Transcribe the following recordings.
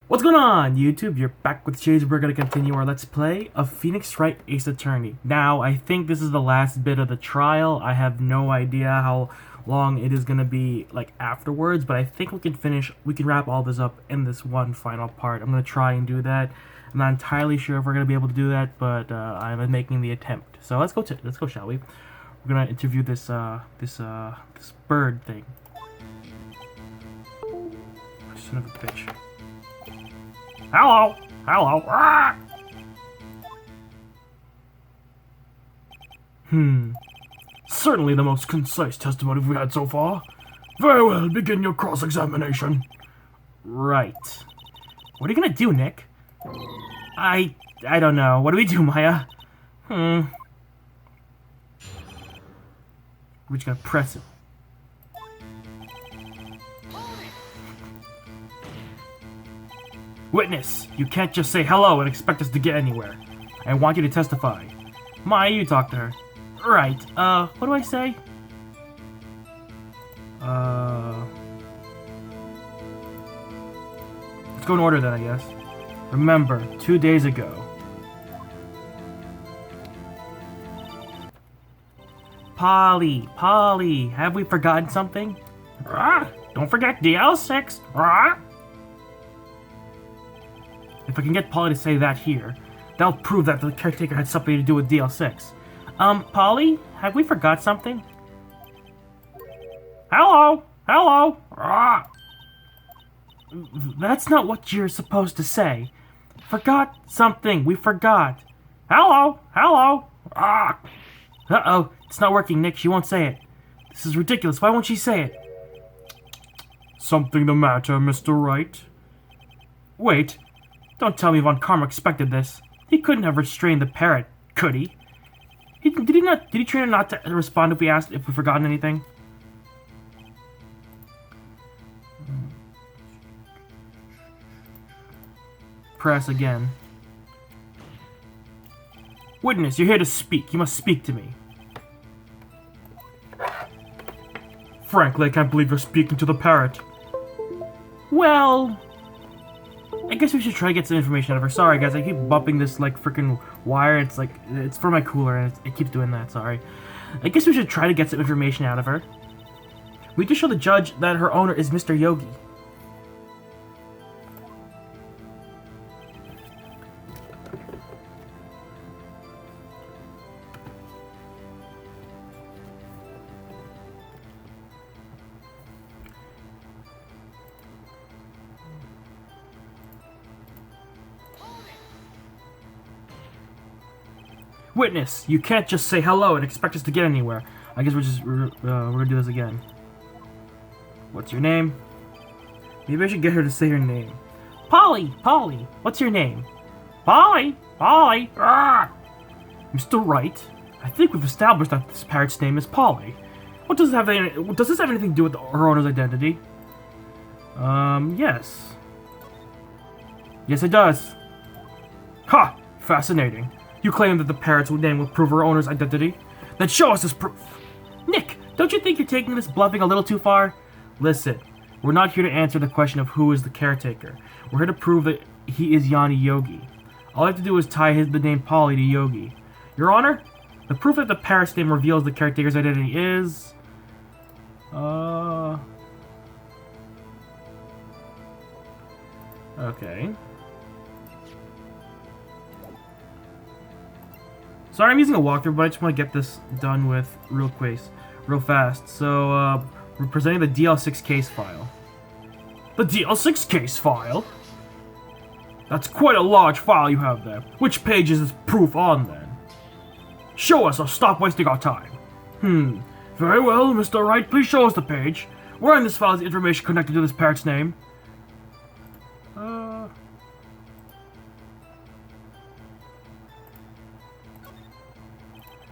What's going on, YouTube? You're back with Shades. We're going to continue our Let's Play of Phoenix Wright Ace Attorney. Now, I think this is the last bit of the trial. I have no idea how long it is going to be, like, afterwards, but I think we can wrap all this up in this one final part. I'm going to try and do that. I'm not entirely sure if we're going to be able to do that, but I'm making the attempt. So let's go, shall we? We're going to interview this bird thing. Son of a bitch. Hello! Hello! Ah! Certainly the most concise testimony we've had so far. Very well, begin your cross-examination. Right. What are you gonna do, Nick? I don't know. What do we do, Maya? We're just gonna press it. Witness, you can't just say hello and expect us to get anywhere. I want you to testify. Maya, you talk to her. Right, what do I say? Let's go in order then, I guess. Remember, 2 days ago. Polly, have we forgotten something? Don't forget DL6. If I can get Polly to say that here, that'll prove that the caretaker had something to do with DL6. Polly, have we forgot something? Hello! That's not what you're supposed to say. Forgot something, we forgot. Hello! Uh-oh, it's not working, Nick, she won't say it. This is ridiculous, why won't she say it? Something the matter, Mr. Wright? Wait. Don't tell me Von Karma expected this. He couldn't have restrained the parrot, could he? Did he train her not to respond if we asked if we've forgotten anything? Press again. Witness, you're here to speak. You must speak to me. Frankly, I can't believe you're speaking to the parrot. Well, I guess we should try to get some information out of her. Sorry, guys, I keep bumping this, like, freaking wire. It's, like, it's for my cooler, and it keeps doing that, sorry. I guess we should try to get some information out of her. We need to show the judge that her owner is Mr. Yogi. Witness, you can't just say hello and expect us to get anywhere. I guess we're gonna do this again. What's your name? Maybe I should get her to say her name. Polly, what's your name? Polly. Mr. Wright, I think we've established that this parrot's name is Polly. Does this have anything to do with her owner's identity? Yes. Yes, it does. Ha! Fascinating. You claim that the parrot's name will prove her owner's identity? Then show us this proof! Nick, don't you think you're taking this bluffing a little too far? Listen, we're not here to answer the question of who is the caretaker. We're here to prove that he is Yanni Yogi. All I have to do is tie the name Polly to Yogi. Your Honor, the proof that the parrot's name reveals the caretaker's identity is... Okay. Sorry, I'm using a walkthrough, but I just want to get this done with real fast. So, we're presenting the DL6 case file. The DL6 case file? That's quite a large file you have there. Which page is this proof on, then? Show us, or stop wasting our time. Very well, Mr. Wright, please show us the page. Where in this file is the information connected to this parrot's name?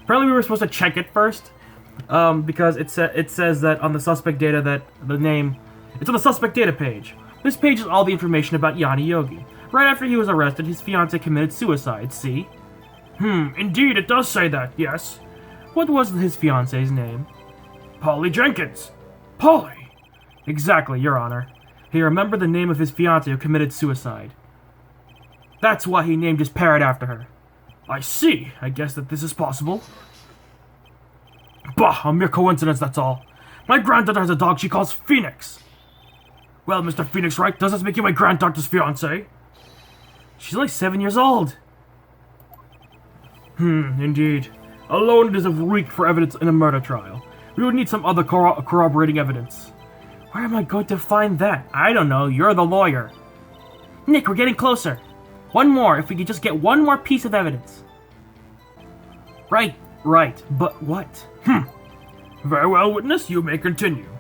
Apparently we were supposed to check it first, because it says that on the suspect data that the name... It's on the suspect data page. This page is all the information about Yanni Yogi. Right after he was arrested, his fiancée committed suicide, see? Indeed, it does say that, yes. What was his fiancée's name? Polly Jenkins. Polly! Exactly, Your Honor. He remembered the name of his fiancée who committed suicide. That's why he named his parrot after her. I see. I guess that this is possible. Bah, a mere coincidence, that's all. My granddaughter has a dog she calls Phoenix. Well, Mr. Phoenix Wright, does this make you my granddaughter's fiancé? She's only 7 years old. Indeed. Alone it is a weak for evidence in a murder trial. We would need some other corroborating evidence. Where am I going to find that? I don't know, you're the lawyer. Nick, we're getting closer. One more, if we could just get one more piece of evidence. Right, but what? Very well, witness, you may continue.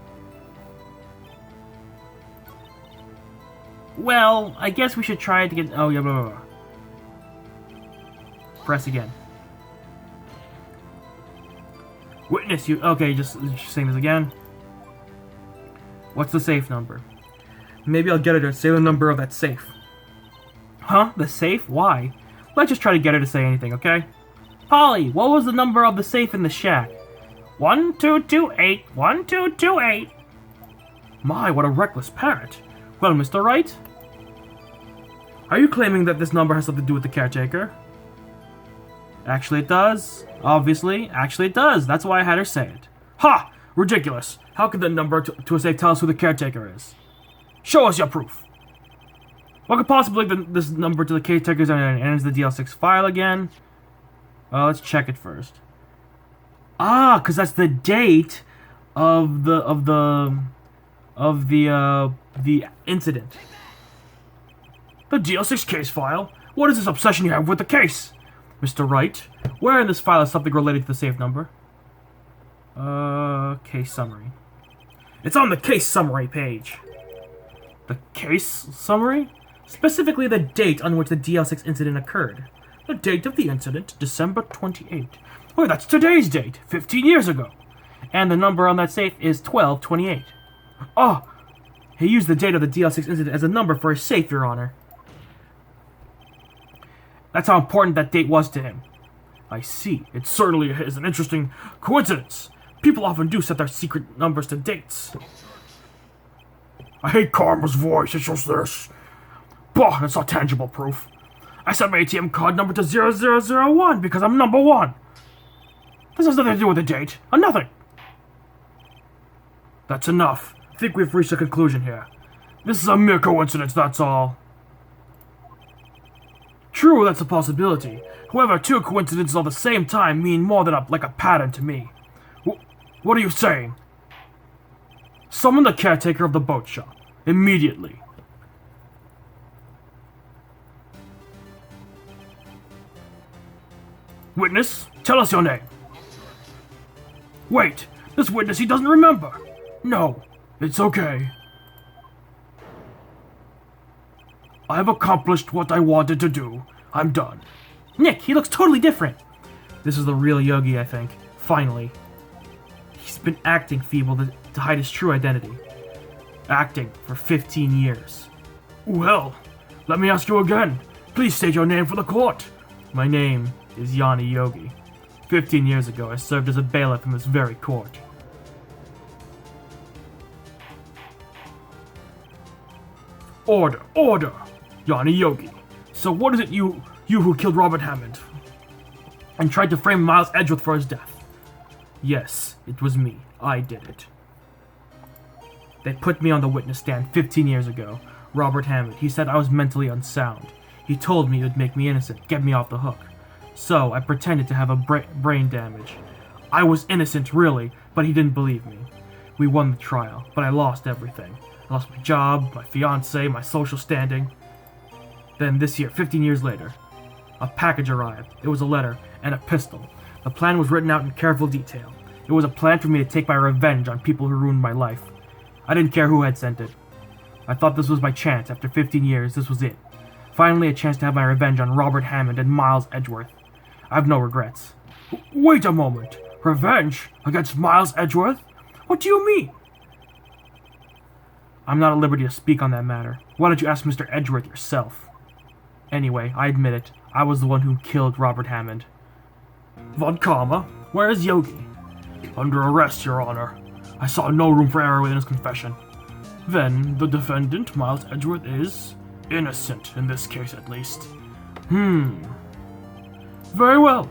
Well, I guess we should try to get... Oh, yeah, blah, blah, blah. Press again. Witness, you... Okay, just saying this again. What's the safe number? Maybe I'll get her to say the number of that safe. Huh? The safe? Why? Let's just try to get her to say anything, okay? Polly, what was the number of the safe in the shack? 1228, 1228. My, what a reckless parrot. Well, Mr. Wright? Are you claiming that this number has something to do with the caretaker? Actually, it does. Obviously, actually it does. That's why I had her say it. Ha! Ridiculous. How could the number to a safe tell us who the caretaker is? Show us your proof. What could possibly link this number to the caretaker's and enters the DL6 file again? Let's check it first. Ah, because that's the date of the incident. The DL6 case file? What is this obsession you have with the case? Mr. Wright, where in this file is something related to the safe number? Case summary. It's on the case summary page. The case summary? Specifically the date on which the DL6 incident occurred. The date of the incident, December 28th. Oh, that's today's date, 15 years ago. And the number on that safe is 1228. Oh, he used the date of the DL6 incident as a number for his safe, Your Honor. That's how important that date was to him. I see. It certainly is an interesting coincidence. People often do set their secret numbers to dates. I hate Karma's voice. It's just this. Bah, that's not tangible proof. I set my ATM card number to 0001 because I'm number one. This has nothing to do with the date. Nothing. That's enough. I think we've reached a conclusion here. This is a mere coincidence, that's all. True, that's a possibility. However, two coincidences at the same time mean more than like a pattern to me. What are you saying? Summon the caretaker of the boat shop. Immediately. Witness, tell us your name. Wait, this witness, he doesn't remember. No, it's okay. I have accomplished what I wanted to do. I'm done. Nick, he looks totally different. This is the real Yogi, I think. Finally. He's been acting feeble to hide his true identity. Acting for 15 years. Well, let me ask you again. Please state your name for the court. My name is Yanni Yogi. 15 years ago, I served as a bailiff in this very court. Order, order! Yanni Yogi. So what is it you who killed Robert Hammond? And tried to frame Miles Edgeworth for his death. Yes, it was me. I did it. They put me on the witness stand 15 years ago. Robert Hammond, he said I was mentally unsound. He told me it would make me innocent, get me off the hook. So, I pretended to have a brain damage. I was innocent, really, but he didn't believe me. We won the trial, but I lost everything. I lost my job, my fiancé, my social standing. Then this year, 15 years later, a package arrived. It was a letter and a pistol. The plan was written out in careful detail. It was a plan for me to take my revenge on people who ruined my life. I didn't care who had sent it. I thought this was my chance. After 15 years, this was it. Finally, a chance to have my revenge on Robert Hammond and Miles Edgeworth. I have no regrets. Wait a moment. Revenge? Against Miles Edgeworth? What do you mean? I'm not at liberty to speak on that matter. Why don't you ask Mr. Edgeworth yourself? Anyway, I admit it. I was the one who killed Robert Hammond. Von Karma? Where is Yogi? Under arrest, Your Honor. I saw no room for error within his confession. Then the defendant, Miles Edgeworth, is innocent, in this case at least. Very well.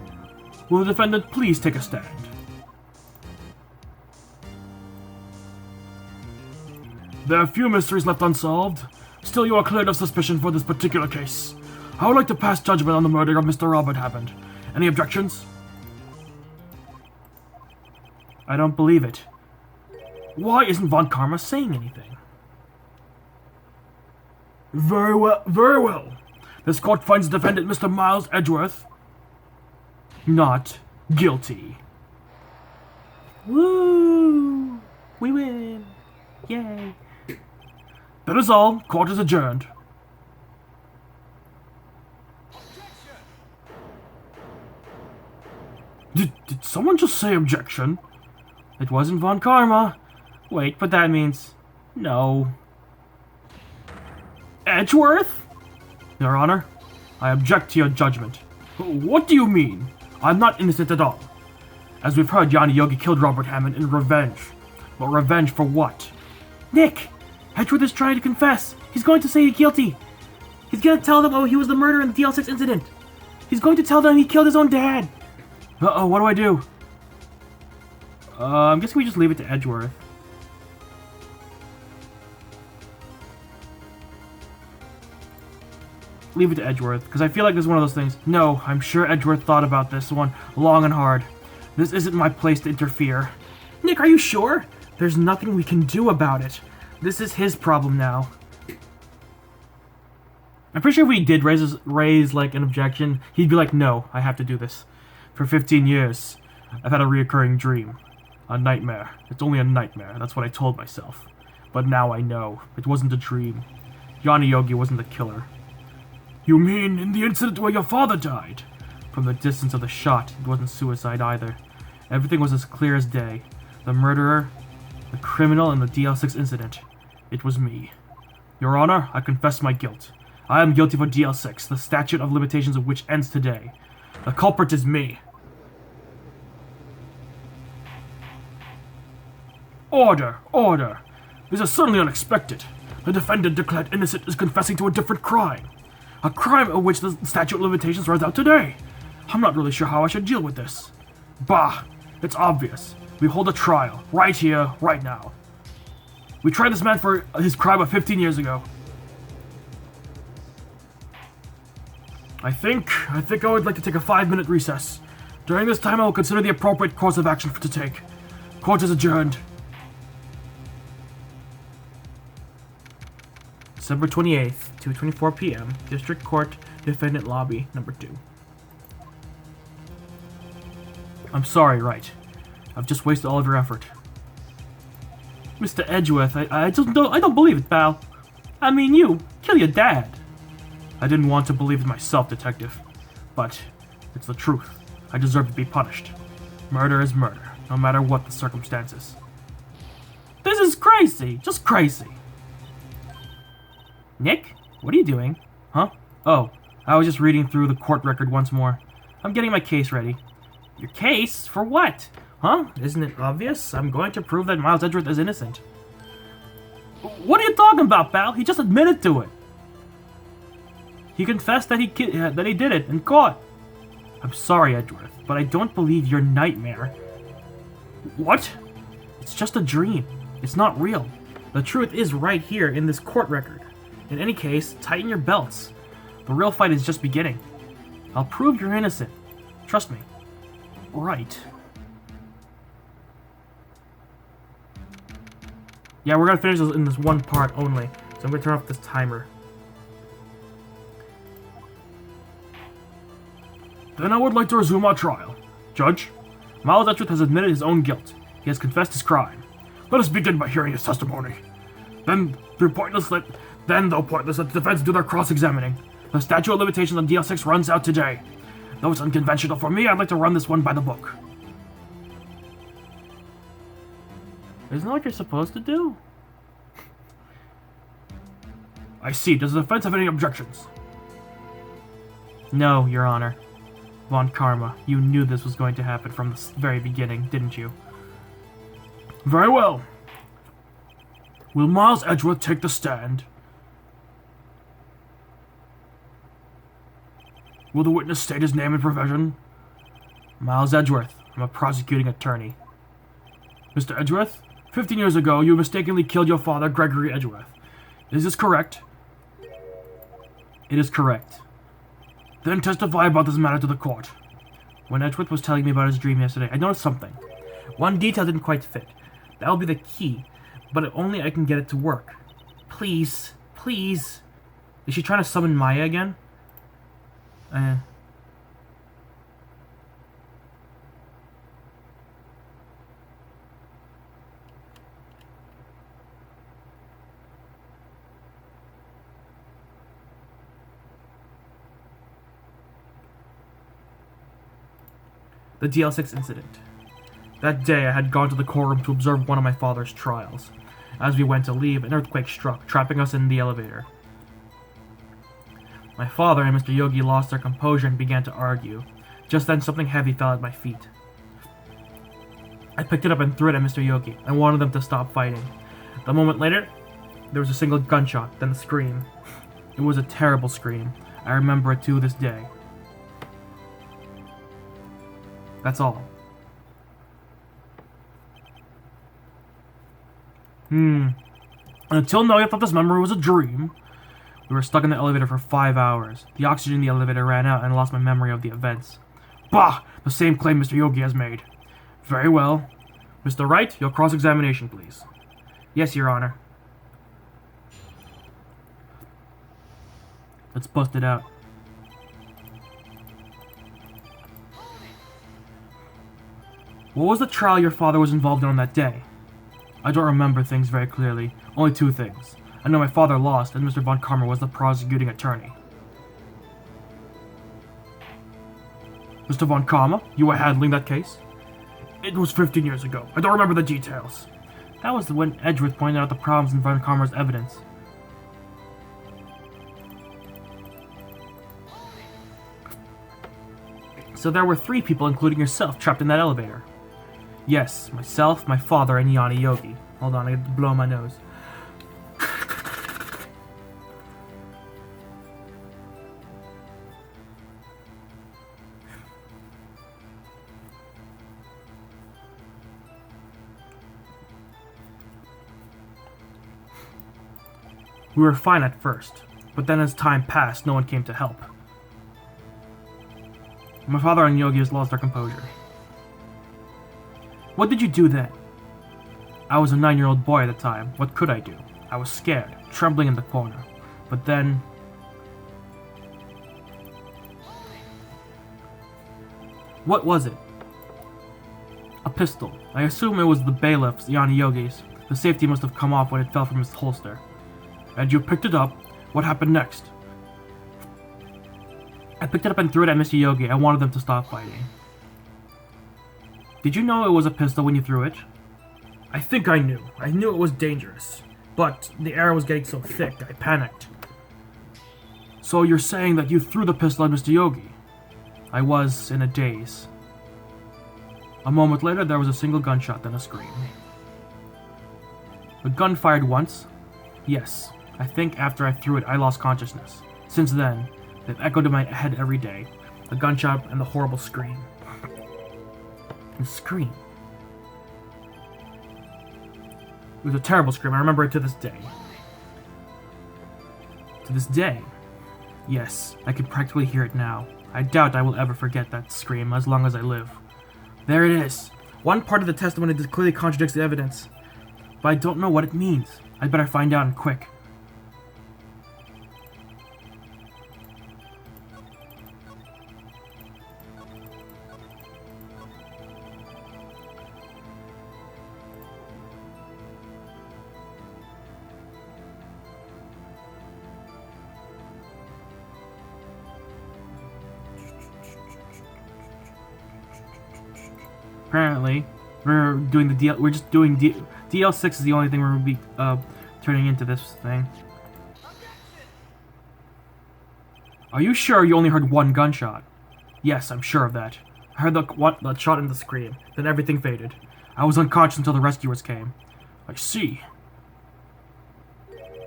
Will the defendant please take a stand? There are few mysteries left unsolved. Still, you are cleared of suspicion for this particular case. I would like to pass judgment on the murder of Mr. Robert Hammond. Any objections? I don't believe it. Why isn't Von Karma saying anything? Very well, very well. This court finds the defendant, Mr. Miles Edgeworth, not guilty. Woo! We win! Yay! That is all. Court is adjourned. Did someone just say objection? It wasn't Von Karma. Wait, but that means... no. Edgeworth? Your Honor, I object to your judgment. What do you mean? I'm not innocent at all. As we've heard, Yanni Yogi killed Robert Hammond in revenge. But revenge for what? Nick! Edgeworth is trying to confess. He's going to say he's guilty. He's going to tell them, oh, he was the murderer in the DL6 incident. He's going to tell them he killed his own dad. Uh-oh, what do I do? I'm guessing we just leave it to Edgeworth. Leave it to Edgeworth, because I feel like this is one of those things. No, I'm sure Edgeworth thought about this one long and hard. This isn't my place to interfere. Nick, are you sure? There's nothing we can do about it. This is his problem now. I'm pretty sure if we did raise like an objection, he'd be like, no, I have to do this. For 15 years, I've had a reoccurring dream. A nightmare. It's only a nightmare. That's what I told myself. But now I know. It wasn't a dream. Yanni Yogi wasn't the killer. You mean in the incident where your father died? From the distance of the shot, it wasn't suicide either. Everything was as clear as day. The murderer, the criminal, and the DL6 incident. It was me. Your Honor, I confess my guilt. I am guilty for DL6, the statute of limitations of which ends today. The culprit is me. Order! Order! This is certainly unexpected. The defendant declared innocent is confessing to a different crime. A crime of which the statute of limitations runs out today. I'm not really sure how I should deal with this. Bah! It's obvious. We hold a trial, right here, right now. We tried this man for his crime of 15 years ago. I think I would like to take a 5-minute recess. During this time, I will consider the appropriate course of action to take. Court is adjourned. December 28th, 2:24 p.m., District Court, Defendant Lobby, number 2. I'm sorry, Wright. I've just wasted all of your effort. Mr. Edgeworth, I don't believe it, pal. I mean, you kill your dad. I didn't want to believe it myself, Detective. But it's the truth. I deserve to be punished. Murder is murder, no matter what the circumstances. This is crazy. Just crazy. Nick, what are you doing? Huh? Oh, I was just reading through the court record once more. I'm getting my case ready. Your case? For what? Huh? Isn't it obvious? I'm going to prove that Miles Edgeworth is innocent. What are you talking about, pal? He just admitted to it. He confessed that he did it in court. I'm sorry, Edgeworth, but I don't believe your nightmare. What? It's just a dream. It's not real. The truth is right here in this court record. In any case, tighten your belts. The real fight is just beginning. I'll prove you're innocent. Trust me. Right. Yeah, we're gonna finish this in this one part only. So I'm gonna turn off this timer. Then I would like to resume our trial. Judge, Miles Edgeworth has admitted his own guilt. He has confessed his crime. Let us begin by hearing his testimony. Then, though pointless, let the defense do their cross-examining. The statute of limitations on DL6 runs out today. Though it's unconventional for me, I'd like to run this one by the book. Isn't that what you're supposed to do? I see. Does the defense have any objections? No, Your Honor. Von Karma, you knew this was going to happen from the very beginning, didn't you? Very well. Will Miles Edgeworth take the stand? Will the witness state his name and profession? Miles Edgeworth. I'm a prosecuting attorney. Mr. Edgeworth, 15 years ago, you mistakenly killed your father, Gregory Edgeworth. Is this correct? It is correct. Then testify about this matter to the court. When Edgeworth was telling me about his dream yesterday, I noticed something. One detail didn't quite fit. That will be the key, but if only I can get it to work. Please, please. Is she trying to summon Maya again? The DL6 incident. That day I had gone to the courtroom to observe one of my father's trials. As we went to leave, an earthquake struck, trapping us in the elevator. My father and Mr. Yogi lost their composure and began to argue. Just then something heavy fell at my feet. I picked it up and threw it at Mr. Yogi. I wanted them to stop fighting. A moment later, there was a single gunshot, then a scream. It was a terrible scream. I remember it to this day. That's all. Until now, I thought this memory was a dream. We were stuck in the elevator for 5 hours. The oxygen in the elevator ran out and I lost my memory of the events. Bah! The same claim Mr. Yogi has made. Very well. Mr. Wright, your cross-examination, please. Yes, Your Honor. Let's bust it out. What was the trial your father was involved in on that day? I don't remember things very clearly. Only 2 things. I know my father lost, and Mr. Von Karma was the prosecuting attorney. Mr. Von Karma, you were handling that case? It was 15 years ago. I don't remember the details. That was when Edgeworth pointed out the problems in Von Karma's evidence. So there were 3 people, including yourself, trapped in that elevator. Yes, myself, my father, and Yanni Yogi. Hold on, I have to blow my nose. We were fine at first, but then as time passed, no one came to help. My father and Yogi has lost their composure. What did you do then? I was a 9-year-old boy at the time. What could I do? I was scared, trembling in the corner. But then... What was it? A pistol. I assume it was the bailiff's, Yanni Yogi's. The safety must have come off when it fell from his holster. And you picked it up. What happened next? I picked it up and threw it at Mr. Yogi. I wanted them to stop fighting. Did you know it was a pistol when you threw it? I think I knew. I knew it was dangerous. But the air was getting so thick, I panicked. So you're saying that you threw the pistol at Mr. Yogi? I was in a daze. A moment later, there was a single gunshot, then a scream. The gun fired once? Yes. I think after I threw it, I lost consciousness. Since then, they've echoed in my head every day. The gunshot and the horrible scream. The scream. It was a terrible scream. I remember it to this day. To this day? Yes, I can practically hear it now. I doubt I will ever forget that scream as long as I live. There it is. One part of the testimony that clearly contradicts the evidence. But I don't know what it means. I'd better find out and quick. Apparently, we're doing the DL. We're just doing DL6 is the only thing we're gonna be turning into this thing. Are you sure you only heard one gunshot? Yes, I'm sure of that. I heard the shot and the scream. Then everything faded. I was unconscious until the rescuers came. I see.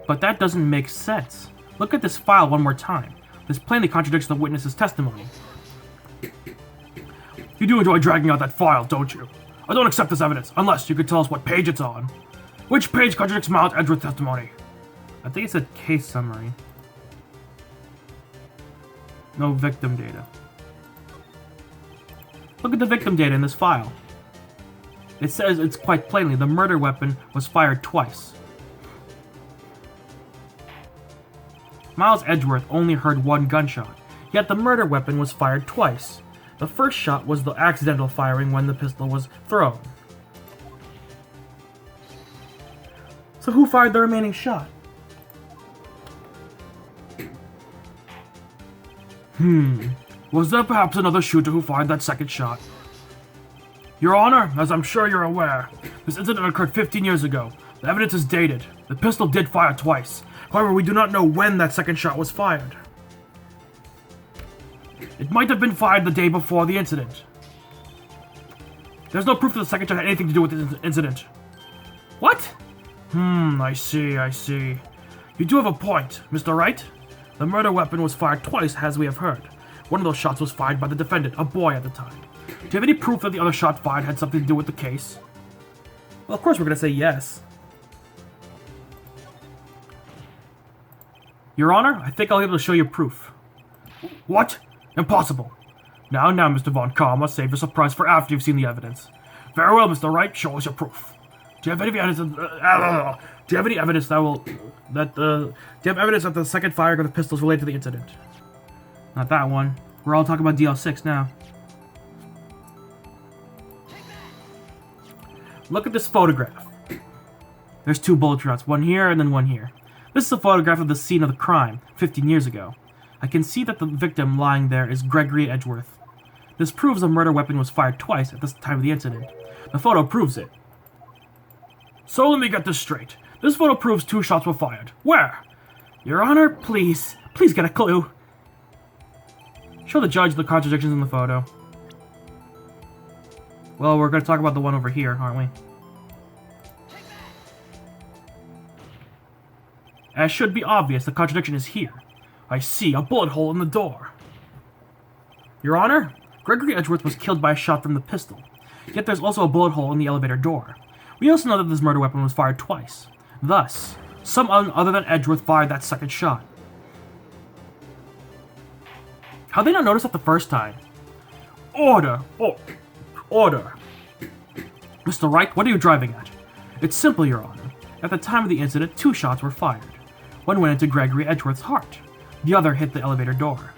But that doesn't make sense. Look at this file one more time. This plainly contradicts the witness's testimony. You do enjoy dragging out that file, don't you? I don't accept this evidence, unless you could tell us what page it's on. Which page contradicts Miles Edgeworth's testimony? I think it's a case summary. No victim data. Look at the victim data in this file. It says it's quite plainly the murder weapon was fired twice. Miles Edgeworth only heard one gunshot, yet the murder weapon was fired twice. The first shot was the accidental firing when the pistol was thrown. So who fired the remaining shot? Was there perhaps another shooter who fired that second shot? Your Honor, as I'm sure you're aware, this incident occurred 15 years ago. The evidence is dated. The pistol did fire twice. However, we do not know when that second shot was fired. It might have been fired the day before the incident. There's no proof that the second shot had anything to do with the incident. What? I see. You do have a point, Mr. Wright. The murder weapon was fired twice, as we have heard. One of those shots was fired by the defendant, a boy at the time. Do you have any proof that the other shot fired had something to do with the case? Well, of course we're going to say yes. Your Honor, I think I'll be able to show you proof. What? Impossible. Now, Mr. Von Karma, save your surprise for after you've seen the evidence. Very well, Mr. Wright, show us your proof. Do you have any evidence? Do you have any evidence do you have evidence that the second firing of the pistol is related to the incident? Not that one. We're all talking about DL6 now. Look at this photograph. There's two bullet shots, one here and then one here. This is a photograph of the scene of the crime, 15 years ago. I can see that the victim lying there is Gregory Edgeworth. This proves a murder weapon was fired twice at the time of the incident. The photo proves it. So let me get this straight. This photo proves 2 shots were fired. Where? Your Honor, please get a clue. Show the judge the contradictions in the photo. Well, we're going to talk about the one over here, aren't we? As should be obvious, the contradiction is here. I see a bullet hole in the door. Your Honor, Gregory Edgeworth was killed by a shot from the pistol. Yet there's also a bullet hole in the elevator door. We also know that this murder weapon was fired twice. Thus, someone other than Edgeworth fired that second shot. How'd they not notice that the first time? Order! Oh, order! Mr. Wright, what are you driving at? It's simple, Your Honor. At the time of the incident, 2 shots were fired. One went into Gregory Edgeworth's heart. The other hit the elevator door.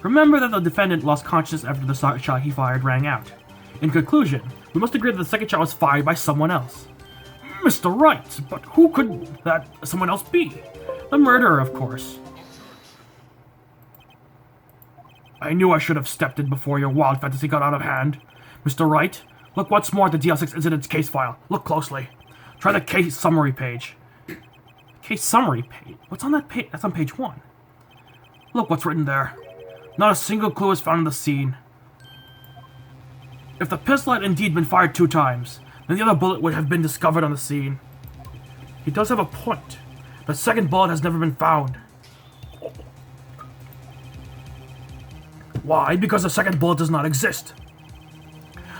Remember that the defendant lost consciousness after the shot he fired rang out. In conclusion, we must agree that the second shot was fired by someone else. Mr. Wright, but who could that someone else be? The murderer, of course. I knew I should have stepped in before your wild fantasy got out of hand. Mr. Wright, look what's more at the DL6 incident's case file. Look closely. Try the case summary page. Case summary page? What's on that page? That's on page 1. Look what's written there. Not a single clue is found in the scene. If the pistol had indeed been fired 2 times, then the other bullet would have been discovered on the scene. He does have a point. The second bullet has never been found. Why? Because the second bullet does not exist.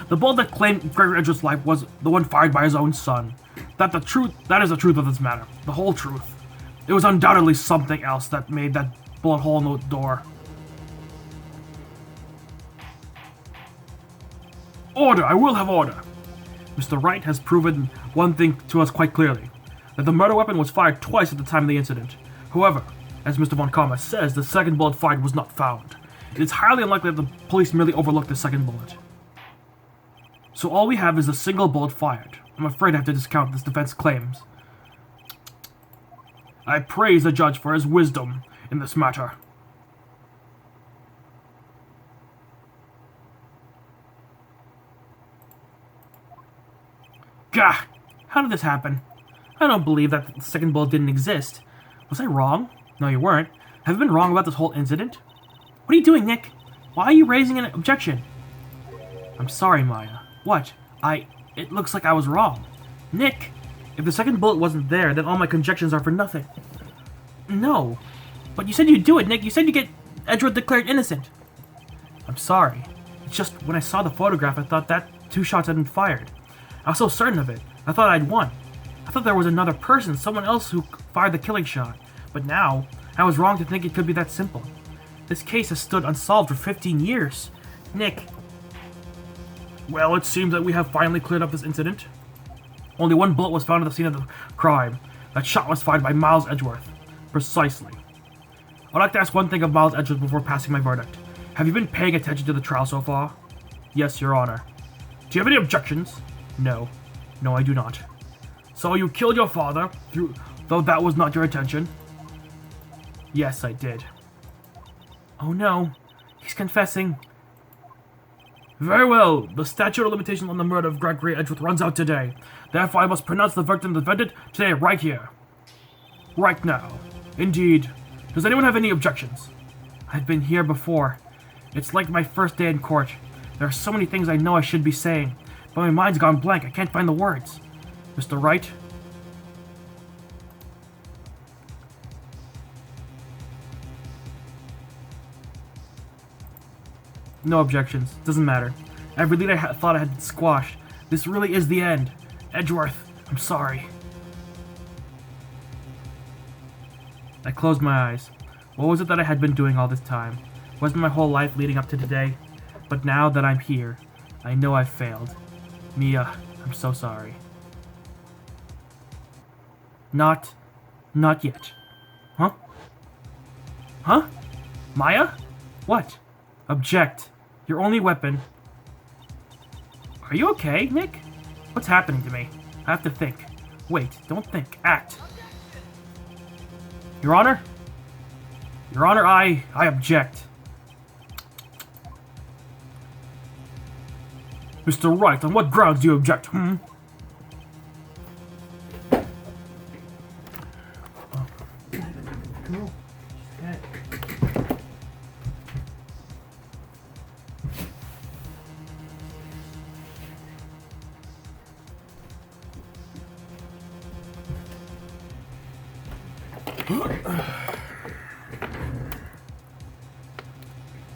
The bullet that claimed Gregory Edgeworth's life was the one fired by his own son. That is the truth of this matter. The whole truth. It was undoubtedly something else that made that bullet hole in the door. Order! I will have order! Mr. Wright has proven one thing to us quite clearly. That the murder weapon was fired twice at the time of the incident. However, as Mr. Von Karma says, the second bullet fired was not found. It is highly unlikely that the police merely overlooked the second bullet. So all we have is a single bullet fired. I'm afraid I have to discount this defense claims. I praise the judge for his wisdom in this matter. Gah! How did this happen? I don't believe that the second bullet didn't exist. Was I wrong? No, you weren't. Have you been wrong about this whole incident? What are you doing, Nick? Why are you raising an objection? I'm sorry, Maya. What? It looks like I was wrong. Nick, If the second bullet wasn't there, then all my conjectures are for nothing. No. But you said you'd do it, Nick. You said you'd get Edgeworth declared innocent. I'm sorry. It's just when I saw the photograph, I thought that 2 shots had been fired. I was so certain of it. I thought I'd won. I thought there was another person, someone else who fired the killing shot. But now, I was wrong to think it could be that simple. This case has stood unsolved for 15 years. Nick. Well, it seems that we have finally cleared up this incident. Only 1 bullet was found at the scene of the crime. That shot was fired by Miles Edgeworth. Precisely. I'd like to ask one thing of Miles Edgeworth before passing my verdict. Have you been paying attention to the trial so far? Yes, Your Honor. Do you have any objections? No. No, I do not. So you killed your father, though that was not your intention? Yes, I did. Oh no. He's confessing. Very well. The statute of limitations on the murder of Gregory Edgeworth runs out today. Therefore, I must pronounce the verdict of the defendant today, right here. Right now. Indeed. Does anyone have any objections? I've been here before. It's like my first day in court. There are so many things I know I should be saying, but my mind's gone blank. I can't find the words. Mr. Wright? No objections. Doesn't matter. Every lead I thought I had been squashed. This really is the end. Edgeworth, I'm sorry. I closed my eyes. What was it that I had been doing all this time? Wasn't my whole life leading up to today? But now that I'm here, I know I've failed. Mia, I'm so sorry. Not yet. Huh? Huh? Maya? What? Object. Your only weapon. Are you okay, Nick? What's happening to me? I have to think. Wait, don't think. Act. Your Honor? Your Honor, I object. Mr. Wright, on what grounds do you object?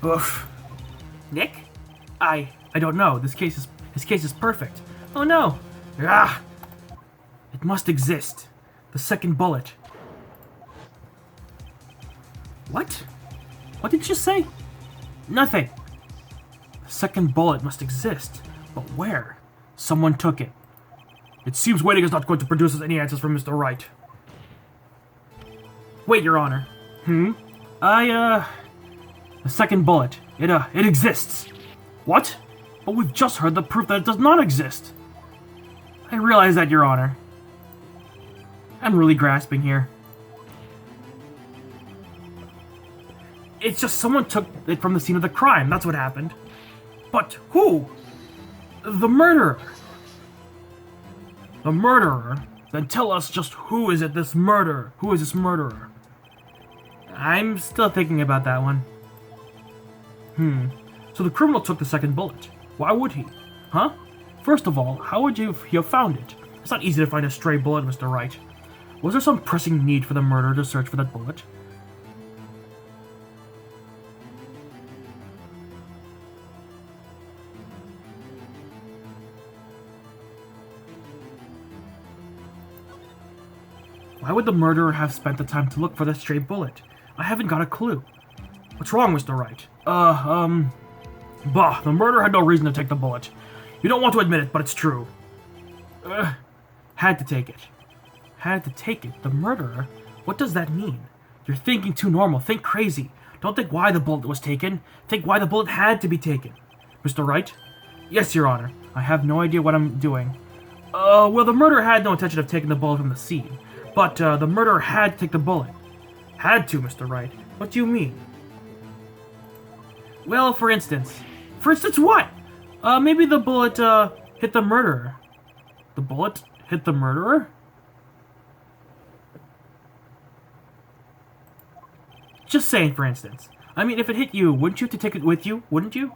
Oof. Nick? I don't know. This case is perfect. Oh no. Ah! It must exist. The second bullet. What? What did you say? Nothing. The second bullet must exist. But where? Someone took it. It seems waiting is not going to produce us any answers from Mr. Wright. Wait, Your Honor. The second bullet. It exists. What? But we've just heard the proof that it does not exist. I realize that, Your Honor. I'm really grasping here. It's just someone took it from the scene of the crime. That's what happened. But who? The murderer. The murderer? Then tell us just who is this murderer? Who is this murderer? I'm still thinking about that one. So the criminal took the second bullet. Why would he? Huh? First of all, how would you have found it? It's not easy to find a stray bullet, Mr. Wright. Was there some pressing need for the murderer to search for that bullet? Why would the murderer have spent the time to look for that stray bullet? I haven't got a clue. What's wrong, Mr. Wright? Bah, the murderer had no reason to take the bullet. You don't want to admit it, but it's true. Had to take it. Had to take it? The murderer? What does that mean? You're thinking too normal. Think crazy. Don't think why the bullet was taken. Think why the bullet had to be taken. Mr. Wright? Yes, Your Honor. I have no idea what I'm doing. Well, the murderer had no intention of taking the bullet from the scene. But, the murderer had to take the bullet. Had to, Mr. Wright. What do you mean? Well, for instance. For instance what? Maybe the bullet, hit the murderer. The bullet hit the murderer? Just saying, for instance. I mean, if it hit you, wouldn't you have to take it with you? Wouldn't you?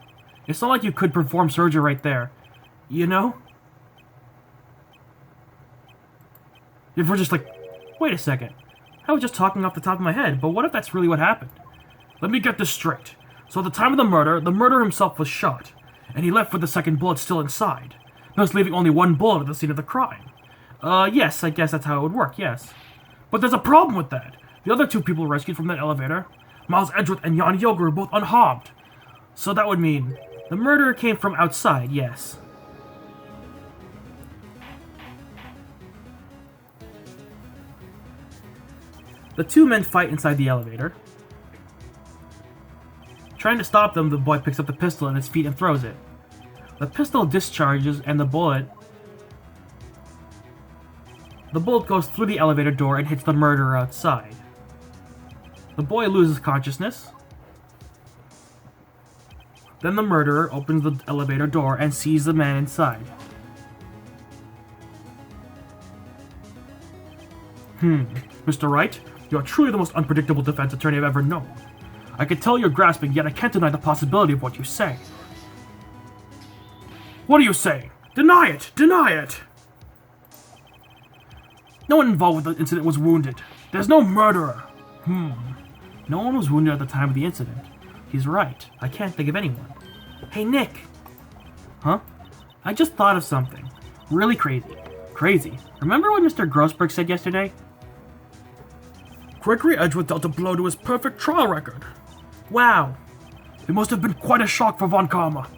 It's not like you could perform surgery right there. You know? If we're just like, wait a second. I was just talking off the top of my head, but what if that's really what happened? Let me get this straight. So at the time of the murderer himself was shot, and he left with the second bullet still inside, thus leaving only one bullet at the scene of the crime. Yes, I guess that's how it would work, yes. But there's a problem with that. The other two people rescued from that elevator, Miles Edgeworth and Jan Yoger, were both unharmed. So that would mean the murderer came from outside, yes. The two men fight inside the elevator. Trying to stop them, the boy picks up the pistol at his feet and throws it. The pistol discharges and the bullet goes through the elevator door and hits the murderer outside. The boy loses consciousness. Then the murderer opens the elevator door and sees the man inside. Mr. Wright, you are truly the most unpredictable defense attorney I've ever known. I can tell you're grasping, yet I can't deny the possibility of what you say. What are you saying? Deny it! Deny it! No one involved with the incident was wounded. There's no murderer. No one was wounded at the time of the incident. He's right. I can't think of anyone. Hey, Nick! Huh? I just thought of something. Really crazy. Crazy. Remember what Mr. Grossberg said yesterday? Gregory Edgeworth dealt a blow to his perfect trial record. Wow. It must have been quite a shock for Von Karma.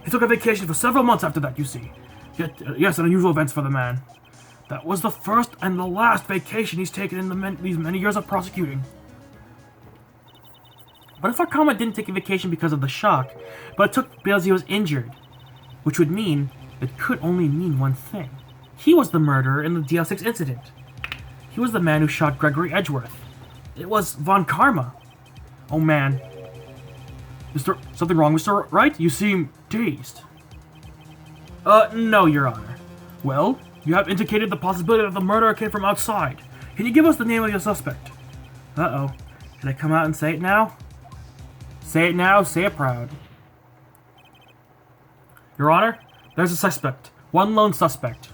He took a vacation for several months after that, you see. Yet, yes, an unusual events for the man. That was the first and the last vacation he's taken in these many years of prosecuting. What if Von Karma didn't take a vacation because of the shock, but it took because he was injured? Which would mean, it could only mean one thing. He was the murderer in the DL6 incident. He was the man who shot Gregory Edgeworth. It was Von Karma. Oh man. Something wrong, Mr. Wright? You seem dazed. No, Your Honor. Well, you have indicated the possibility that the murderer came from outside. Can you give us the name of your suspect? Uh-oh. Can I come out and say it now? Say it now, say it proud. Your Honor, there's a suspect. One lone suspect.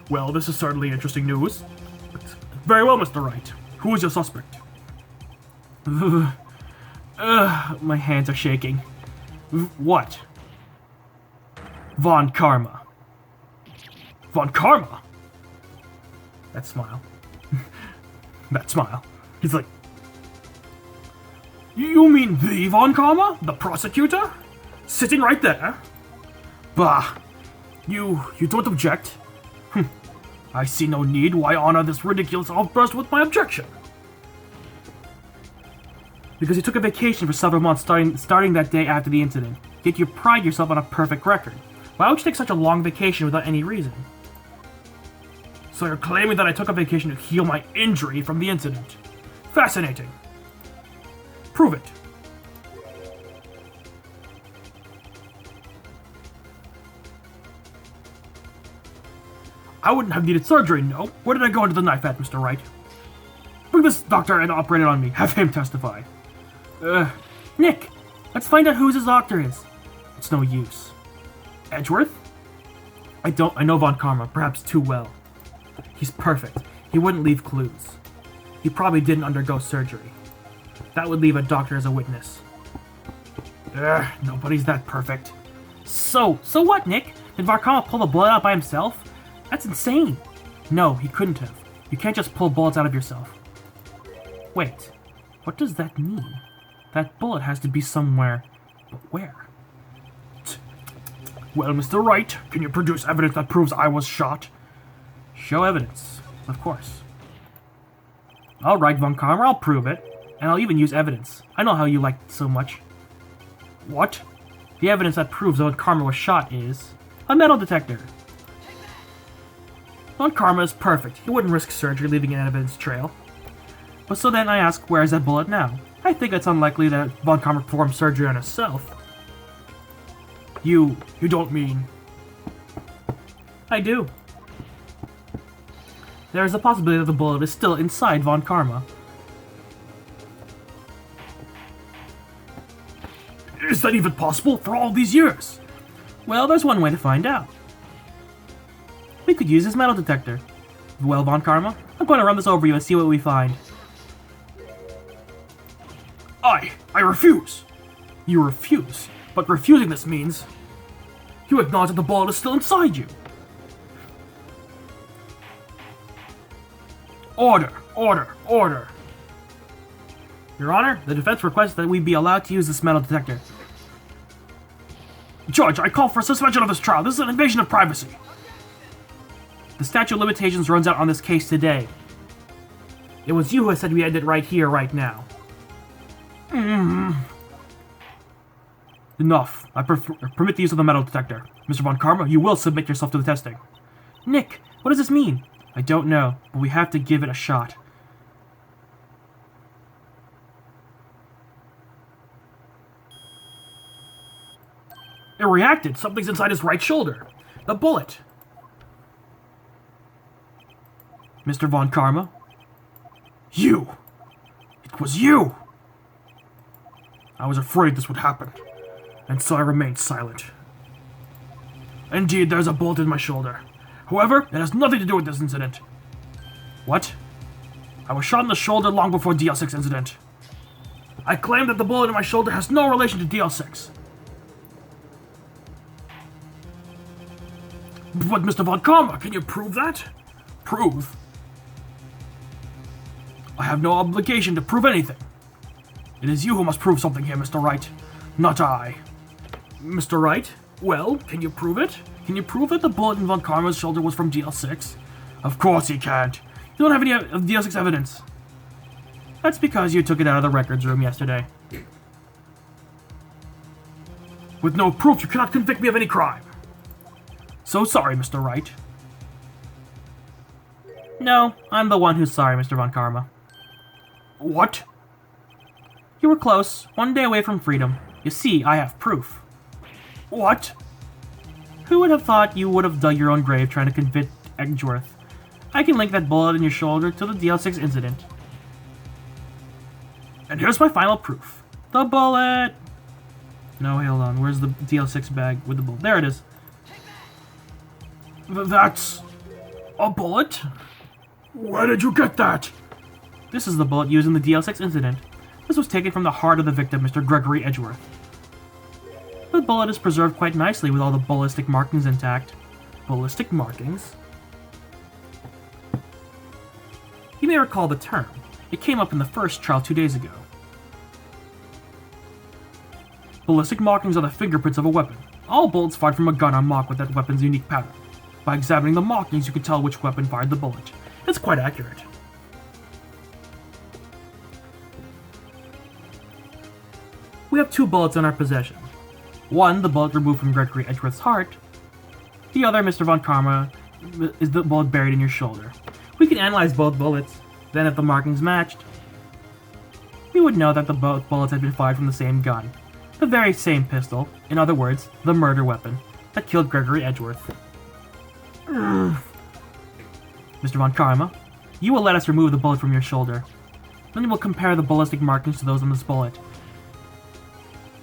Well, this is certainly interesting news. Very well, Mr. Wright. Who is your suspect? My hands are shaking. What? Von Karma. Von Karma? That smile. That smile. He's like, you mean the Von Karma? The prosecutor? Sitting right there? Bah. You don't object? I see no need. Why honor this ridiculous outburst with my objection? Because you took a vacation for several months starting that day after the incident. Yet you pride yourself on a perfect record. Why would you take such a long vacation without any reason? So you're claiming that I took a vacation to heal my injury from the incident. Fascinating. Prove it. I wouldn't have needed surgery, no. Where did I go into the knife at, Mr. Wright? Bring this doctor and operate it on me. Have him testify. Nick, let's find out who his doctor is. It's no use. Edgeworth? I know Von Karma, perhaps too well. He's perfect. He wouldn't leave clues. He probably didn't undergo surgery. That would leave a doctor as a witness. Nobody's that perfect. So what, Nick? Did Von Karma pull the blood out by himself? That's insane. No, he couldn't have. You can't just pull bullets out of yourself. Wait, what does that mean? That bullet has to be somewhere, but where? Well, Mr. Wright, can you produce evidence that proves I was shot? Show evidence, of course. All right, Von Karma, I'll prove it. And I'll even use evidence. I know how you like it so much. What? The evidence that proves Von Karma was shot is a metal detector. Von Karma is perfect. He wouldn't risk surgery leaving an evidence trail. But so then I ask, where is that bullet now? I think it's unlikely that Von Karma performed surgery on himself. You don't mean... I do. There is a possibility that the bullet is still inside Von Karma. Is that even possible for all these years? Well, there's one way to find out. We could use his metal detector. Well, Von Karma, I'm going to run this over you and see what we find. I refuse. You refuse, But refusing this means you acknowledge that the bullet is still inside you. Order, order, order. Your Honor, the defense requests that we be allowed to use this metal detector. Judge, I call for suspension of this trial. This is an invasion of privacy. The statute of limitations runs out on this case today. It was you who said we end it right here, right now. Enough. I permit the use of the metal detector. Mr. Von Karma, you will submit yourself to the testing. Nick, what does this mean? I don't know, but we have to give it a shot. It reacted. Something's inside his right shoulder. The bullet. Mr. Von Karma? You! It was you! I was afraid this would happen, and so I remained silent. Indeed, there's a bullet in my shoulder. However, it has nothing to do with this incident. What? I was shot in the shoulder long before DL6 incident. I claim that the bullet in my shoulder has no relation to DL6. But Mr. Von Karma, can you prove that? Prove? I have no obligation to prove anything. It is you who must prove something here, Mr. Wright, not I. Mr. Wright? Well, can you prove it? Can you prove that the bullet in Von Karma's shoulder was from DL6? Of course he can't. You don't have any of DL6 evidence. That's because you took it out of the records room yesterday. With no proof, you cannot convict me of any crime. So sorry, Mr. Wright. No, I'm the one who's sorry, Mr. Von Karma. What? You were close, one day away from freedom. You see, I have proof. What? Who would have thought you would have dug your own grave trying to convict Edgeworth? I can link that bullet in your shoulder to the DL6 incident. And here's my final proof. The bullet! No, hold on. Where's the DL6 bag with the bullet? There it is. That's a bullet? Where did you get that? This is the bullet used in the DL6 incident. This was taken from the heart of the victim, Mr. Gregory Edgeworth. The bullet is preserved quite nicely with all the ballistic markings intact. Ballistic markings? You may recall the term. It came up in the first trial 2 days ago. Ballistic markings are the fingerprints of a weapon. All bullets fired from a gun are marked with that weapon's unique pattern. By examining the markings, you can tell which weapon fired the bullet. It's quite accurate. We have 2 bullets in our possession. One, the bullet removed from Gregory Edgeworth's heart. The other, Mr. Von Karma, is the bullet buried in your shoulder. We can analyze both bullets. Then if the markings matched, we would know that the both bullets had been fired from the same gun. The very same pistol, in other words, the murder weapon, that killed Gregory Edgeworth. Mr. Von Karma, you will let us remove the bullet from your shoulder. Then you will compare the ballistic markings to those on this bullet,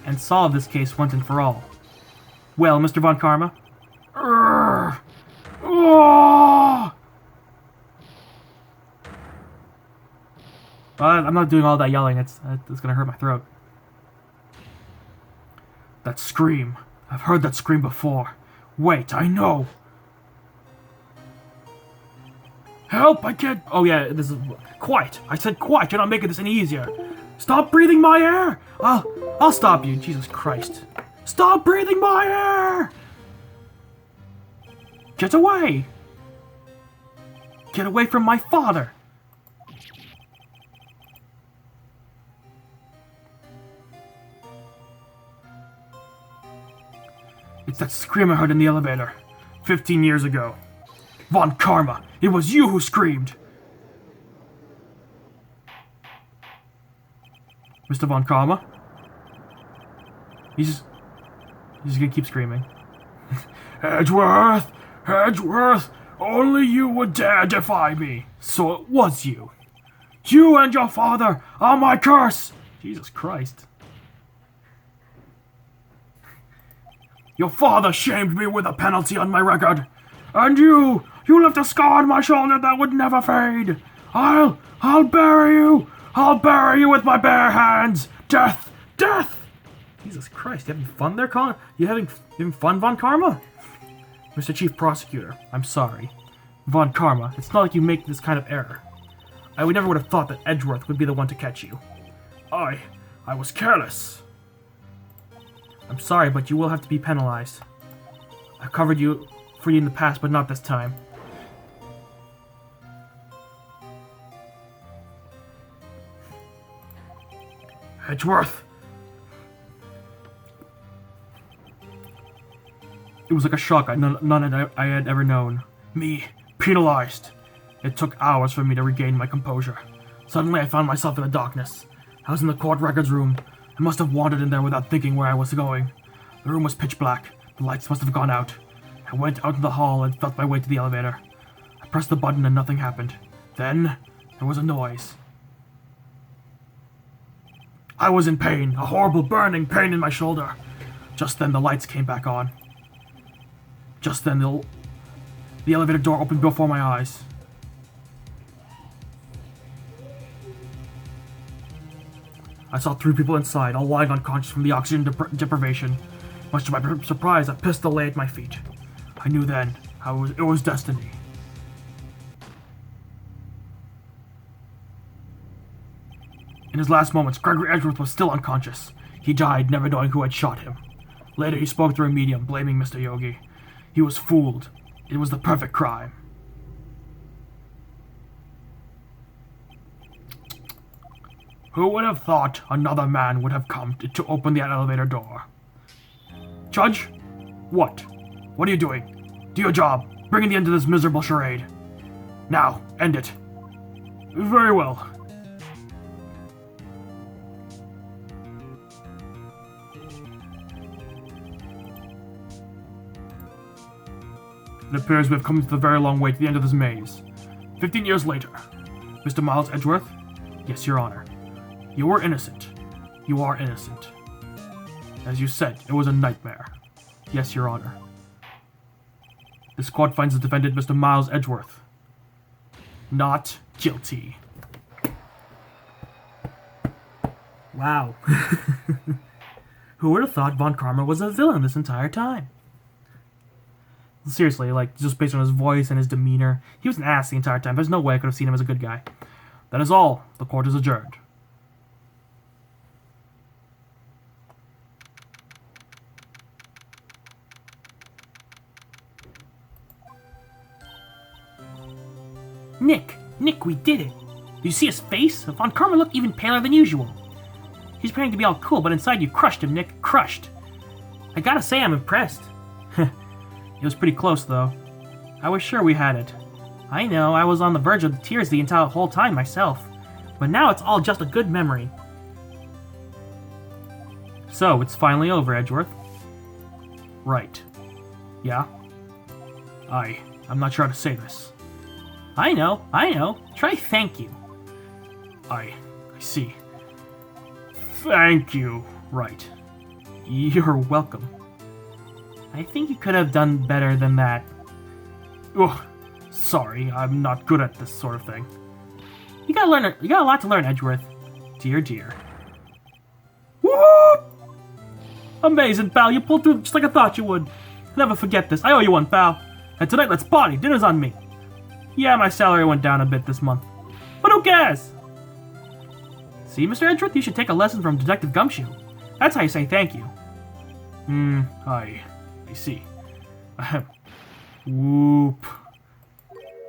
and solve this case once and for all. Well, Mr. Von Karma? I'm not doing all that yelling, it's gonna hurt my throat. That scream. I've heard that scream before. Wait, I know. Help, I can't... Oh yeah, this is... Quiet. I said quiet, you're not making this any easier. Stop breathing my air! I'll stop you, Jesus Christ. Stop breathing my air! Get away! Get away from my father! It's that scream I heard in the elevator 15 years ago. Von Karma, it was you who screamed! Mr. Von Karma? He's gonna keep screaming. Edgeworth! Edgeworth! Only you would dare defy me! So it was you! You and your father are my curse! Jesus Christ. Your father shamed me with a penalty on my record! And you You left a scar on my shoulder that would never fade. I'll bury you. I'll bury you with my bare hands. Death, death. Jesus Christ, you having fun there, Con? You having fun, Von Karma? Mr. Chief Prosecutor, I'm sorry. Von Karma, it's not like you make this kind of error. I never would have thought that Edgeworth would be the one to catch you. I was careless. I'm sorry, but you will have to be penalized. I've covered you for you in the past, but not this time. Edgeworth. It was like a shock none I had ever known. Me, penalized. It took hours for me to regain my composure. Suddenly I found myself in the darkness. I was in the court records room. I must have wandered in there without thinking where I was going. The room was pitch black. The lights must have gone out. I went out in the hall and felt my way to the elevator. I pressed the button and nothing happened. Then, there was a noise. I was in pain, a horrible burning pain in my shoulder. Just then the lights came back on. Just then the elevator door opened before my eyes. I saw 3 people inside, all lying unconscious from the oxygen deprivation. Much to my surprise, a pistol lay at my feet. I knew then it was destiny. In his last moments, Gregory Edgeworth was still unconscious. He died, never knowing who had shot him. Later, he spoke through a medium, blaming Mr. Yogi. He was fooled. It was the perfect crime. Who would have thought another man would have come to open the elevator door? Judge? What? What are you doing? Do your job. Bring an end to this miserable charade. Now, end it. Very well. It appears we have come to the very long way to the end of this maze. 15 years later. Mr. Miles Edgeworth? Yes, Your Honor. You were innocent. You are innocent. As you said, it was a nightmare. Yes, Your Honor. This court finds the defendant, Mr. Miles Edgeworth, not guilty. Wow. Who would have thought Von Karma was a villain this entire time? Seriously, like, just based on his voice and his demeanor, he was an ass the entire time. There's no way I could have seen him as a good guy. That is all. The court is adjourned. Nick, we did it. Did you see his face? Von Karma looked even paler than usual. He's pretending to be all cool, but inside you crushed him, Nick. Crushed. I gotta say, I'm impressed. It was pretty close, though. I was sure we had it. I know, I was on the verge of tears the entire whole time myself. But now it's all just a good memory. So, it's finally over, Edgeworth. Right. Yeah? I'm not sure how to say this. I know. Try thank you. I see. Thank you, Wright. You're welcome. I think you could have done better than that. Ugh, sorry, I'm not good at this sort of thing. You got a lot to learn, Edgeworth. Dear. Whoop! Amazing, pal. You pulled through just like I thought you would. I'll never forget this. I owe you one, pal. And tonight, let's party. Dinner's on me. Yeah, my salary went down a bit this month. But who cares? See, Mr. Edgeworth, you should take a lesson from Detective Gumshoe. That's how you say thank you. I see. Whoop.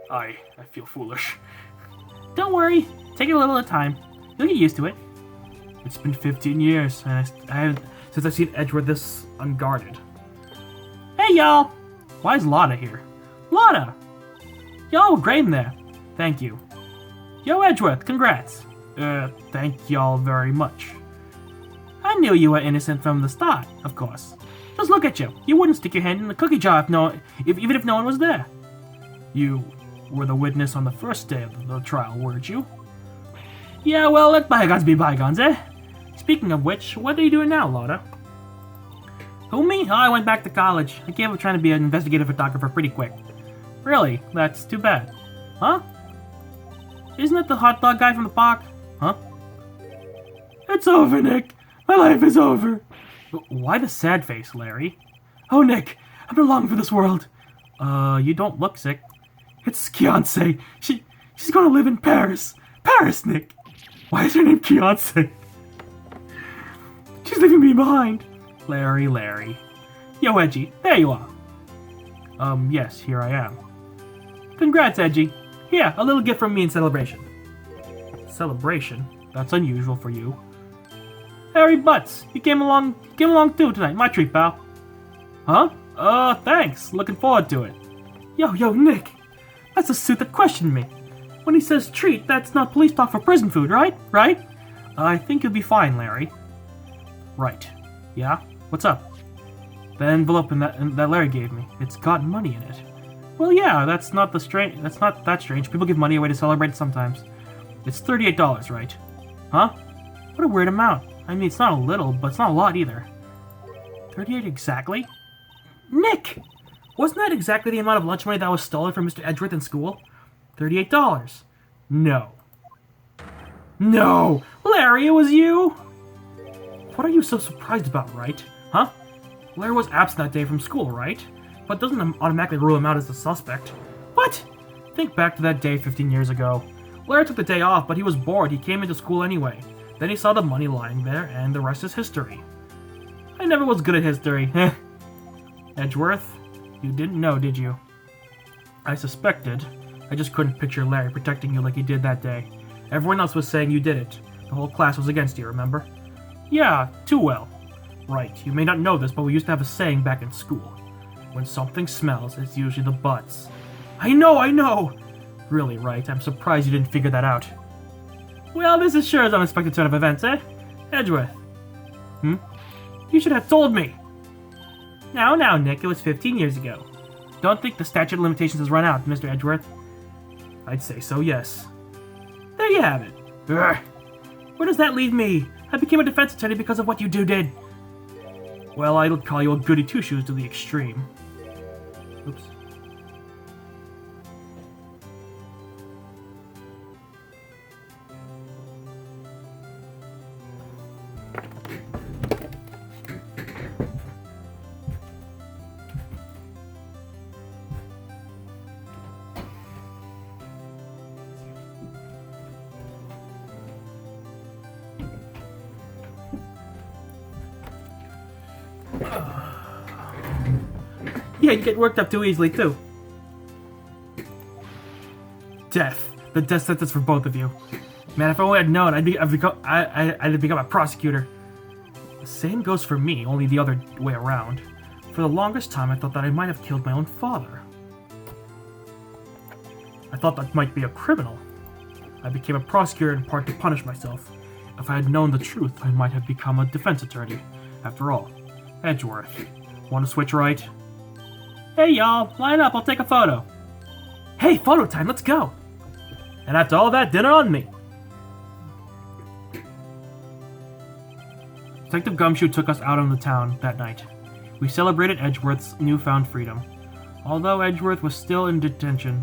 I feel foolish. Don't worry. Take it a little at a time. You'll get used to it. It's been 15 years, and since I've seen Edgeworth this unguarded. Hey, y'all! Why is Lotta here? Lotta! Y'all were great in there. Thank you. Yo, Edgeworth, congrats. Thank y'all very much. I knew you were innocent from the start, of course. Just look at you. You wouldn't stick your hand in the cookie jar even if no one was there. You were the witness on the first day of the trial, weren't you? Yeah, well, let bygones be bygones, eh? Speaking of which, what are you doing now, Lotta? Who, me? Oh, I went back to college. I gave up trying to be an investigative photographer pretty quick. Really? That's too bad. Huh? Isn't that the hot dog guy from the park? Huh? It's over, Nick. My life is over. Why the sad face, Larry? Oh, Nick, I belong for this world. You don't look sick. It's Beyonce. She's gonna live in Paris. Paris, Nick. Why is her name Beyonce? She's leaving me behind. Larry. Yo, Edgy, there you are. Yes, here I am. Congrats, Edgy. Here, a little gift from me in celebration. Celebration? That's unusual for you. Harry Butts, you came along too tonight. My treat, pal. Huh? Thanks. Looking forward to it. Yo, Nick. That's the suit that questioned me. When he says treat, that's not police talk for prison food, right? Right? I think you'll be fine, Larry. Right. Yeah? What's up? The envelope that Larry gave me. It's got money in it. Well, yeah, that's not that strange. People give money away to celebrate sometimes. It's $38, right? Huh? What a weird amount. I mean, it's not a little, but it's not a lot either. 38 exactly? Nick! Wasn't that exactly the amount of lunch money that was stolen from Mr. Edgeworth in school? $38. No. No! Larry, it was you! What are you so surprised about, Wright? Huh? Larry was absent that day from school, right? But doesn't automatically rule him out as a suspect. What? Think back to that day 15 years ago. Larry took the day off, but he was bored. He came into school anyway. Then he saw the money lying there, and the rest is history. I never was good at history. Edgeworth, you didn't know, did you? I suspected. I just couldn't picture Larry protecting you like he did that day. Everyone else was saying you did it. The whole class was against you, remember? Yeah, too well. Right, you may not know this, but we used to have a saying back in school. When something smells, it's usually the butts. I know! Really, Wright, I'm surprised you didn't figure that out. Well, this is sure as unexpected turn of events, eh? Edgeworth. You should have told me! Now, Nick, it was 15 years ago. Don't think the statute of limitations has run out, Mr. Edgeworth. I'd say so, yes. There you have it. Urgh. Where does that leave me? I became a defense attorney because of what you did. Well, I'd call you a goody two-shoes to the extreme. Oops. Yeah, you get worked up too easily, too. Death. The death sentence for both of you. Man, if I only had known, I'd become a prosecutor. The same goes for me, only the other way around. For the longest time, I thought that I might have killed my own father. I thought that might be a criminal. I became a prosecutor in part to punish myself. If I had known the truth, I might have become a defense attorney. After all, Edgeworth. Want to switch right? Hey y'all, line up, I'll take a photo. Hey, photo time, let's go! And after all that, dinner on me. Detective Gumshoe took us out on the town that night. We celebrated Edgeworth's newfound freedom. Although Edgeworth was still in detention.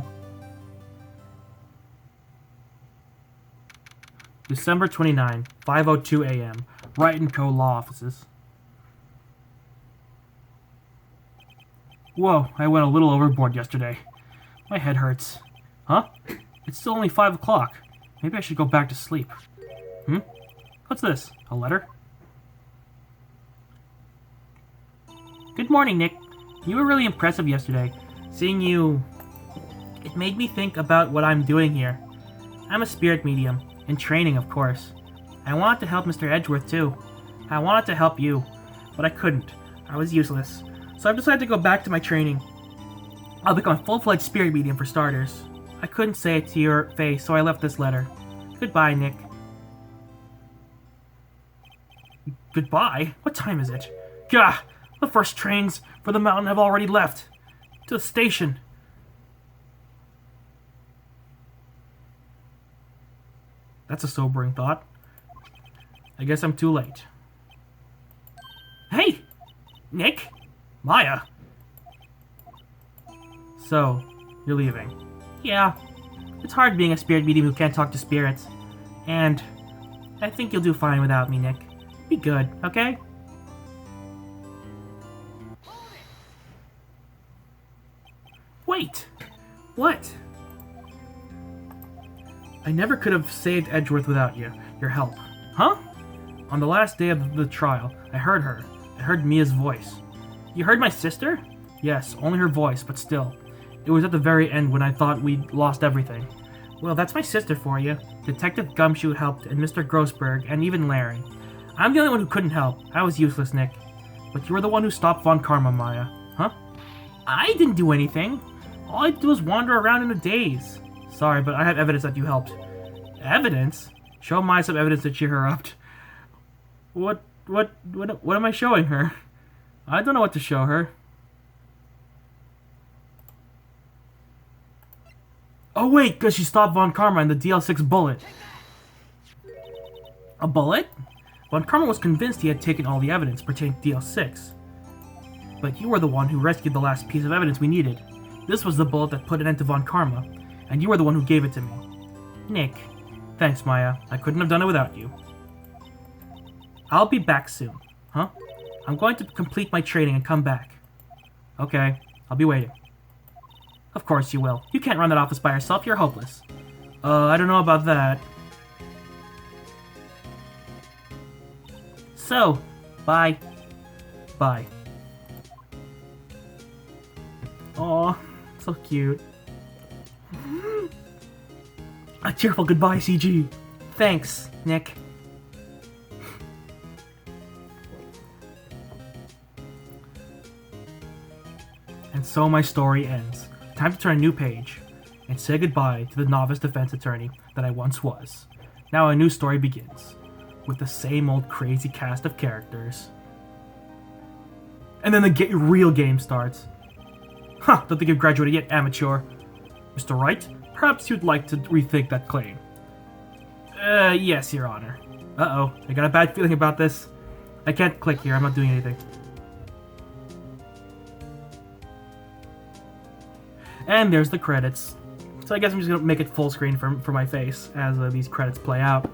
December 29, 5:02 a.m. Wright & Co. Law Offices. Whoa, I went a little overboard yesterday. My head hurts. Huh? It's still only 5 o'clock. Maybe I should go back to sleep. What's this? A letter? Good morning, Nick. You were really impressive yesterday. Seeing you... It made me think about what I'm doing here. I'm a spirit medium. In training, of course. I wanted to help Mr. Edgeworth, too. I wanted to help you. But I couldn't. I was useless. So I've decided to go back to my training. I'll become a full-fledged spirit medium for starters. I couldn't say it to your face, so I left this letter. Goodbye, Nick. Goodbye? What time is it? Gah! The first trains for the mountain have already left. To the station. That's a sobering thought. I guess I'm too late. Hey! Nick? Maya? So, You're leaving. Yeah. It's hard being a spirit medium who can't talk to spirits. And I think you'll do fine without me, Nick. Be good, okay? Wait! What? I never could have saved Edgeworth without your help. Huh? On the last day of the trial, I heard her. I heard Mia's voice. You heard my sister? Yes, only her voice, but still. It was at the very end when I thought we'd lost everything. Well, that's my sister for you. Detective Gumshoe helped, and Mr. Grossberg, and even Larry. I'm the only one who couldn't help. I was useless, Nick. But you were the one who stopped Von Karma, Maya. Huh? I didn't do anything. All I did was wander around in a daze. Sorry, but I have evidence that you helped. Evidence? Show Maya some evidence to cheer her up. What am I showing her? I don't know what to show her. Oh wait, because she stopped Von Karma in the DL6 bullet. A bullet? Von Karma was convinced he had taken all the evidence pertaining to DL6. But you were the one who rescued the last piece of evidence we needed. This was the bullet that put an end to Von Karma, and you were the one who gave it to me. Nick. Thanks, Maya. I couldn't have done it without you. I'll be back soon. Huh? I'm going to complete my training and come back. Okay, I'll be waiting. Of course you will. You can't run that office by yourself, you're hopeless. I don't know about that. So, bye. Bye. Aw, so cute. A cheerful goodbye, CG. Thanks, Nick. And so my story ends. Time to turn a new page and say goodbye to the novice defense attorney that I once was. Now a new story begins, with the same old crazy cast of characters. And then the real game starts. Huh, don't think you've graduated yet, amateur. Mr. Wright, perhaps you'd like to rethink that claim. Yes, Your Honor. Uh-oh, I got a bad feeling about this. I can't click here, I'm not doing anything. And there's the credits. So I guess I'm just gonna make it full screen for my face as these credits play out.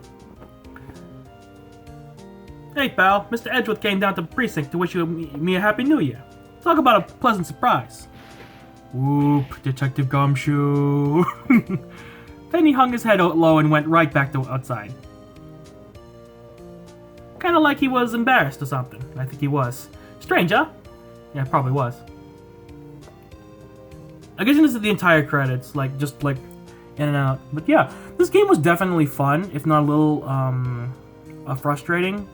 Hey pal, Mr. Edgeworth came down to the precinct to wish you me a happy new year. Talk about a pleasant surprise. Whoop, Detective Gumshoe. Then he hung his head low and went right back to outside. Kinda like he was embarrassed or something. I think he was. Strange, huh? Yeah, probably was. I guess this is the entire credits, just in and out. But yeah, this game was definitely fun, if not a little, frustrating.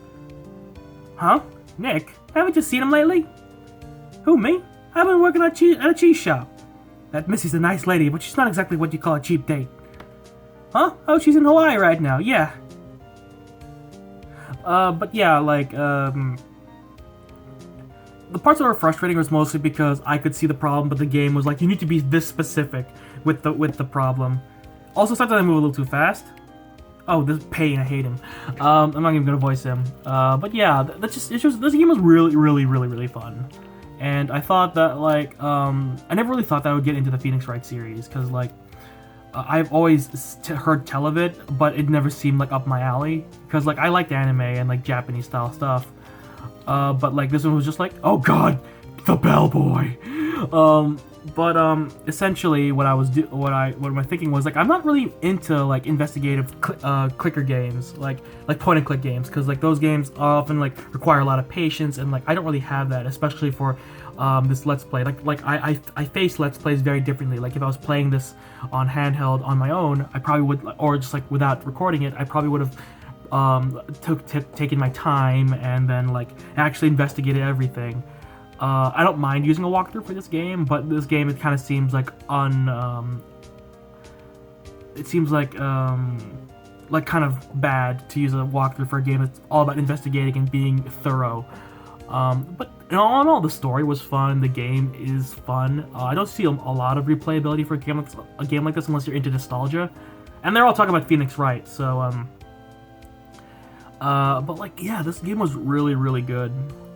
Huh? Nick, haven't you seen him lately? Who, me? I've been working at a cheese shop. That Missy's a nice lady, but she's not exactly what you call a cheap date. Huh? Oh, she's in Hawaii right now, yeah. But yeah, the parts that were frustrating was mostly because I could see the problem, but the game was like, you need to be this specific with the problem. Also, sometimes I move a little too fast. Oh, this Payne, I hate him. I'm not even gonna voice him. But yeah, this game was really fun. And I thought that, I never really thought that I would get into the Phoenix Wright series, because, I've always heard tell of it, but it never seemed, up my alley. Because, I liked anime and, Japanese-style stuff. But this one was just oh god, the bellboy. Essentially what my thinking was I'm not really into investigative clicker games, like point and click games, because those games often require a lot of patience, and I don't really have that, especially for this Let's Play. I face Let's Plays very differently. If I was playing this on handheld on my own, I probably would, or just without recording it, I probably would have taken my time and then actually investigated everything. I don't mind using a walkthrough for this game, but this game, it kind of seems it seems kind of bad to use a walkthrough for a game that's all about investigating and being thorough. But in all, the story was fun. The game is fun. I don't see a lot of replayability for a game like this unless you're into nostalgia. And they're all talking about Phoenix Wright, so But like, yeah, this game was really, really good.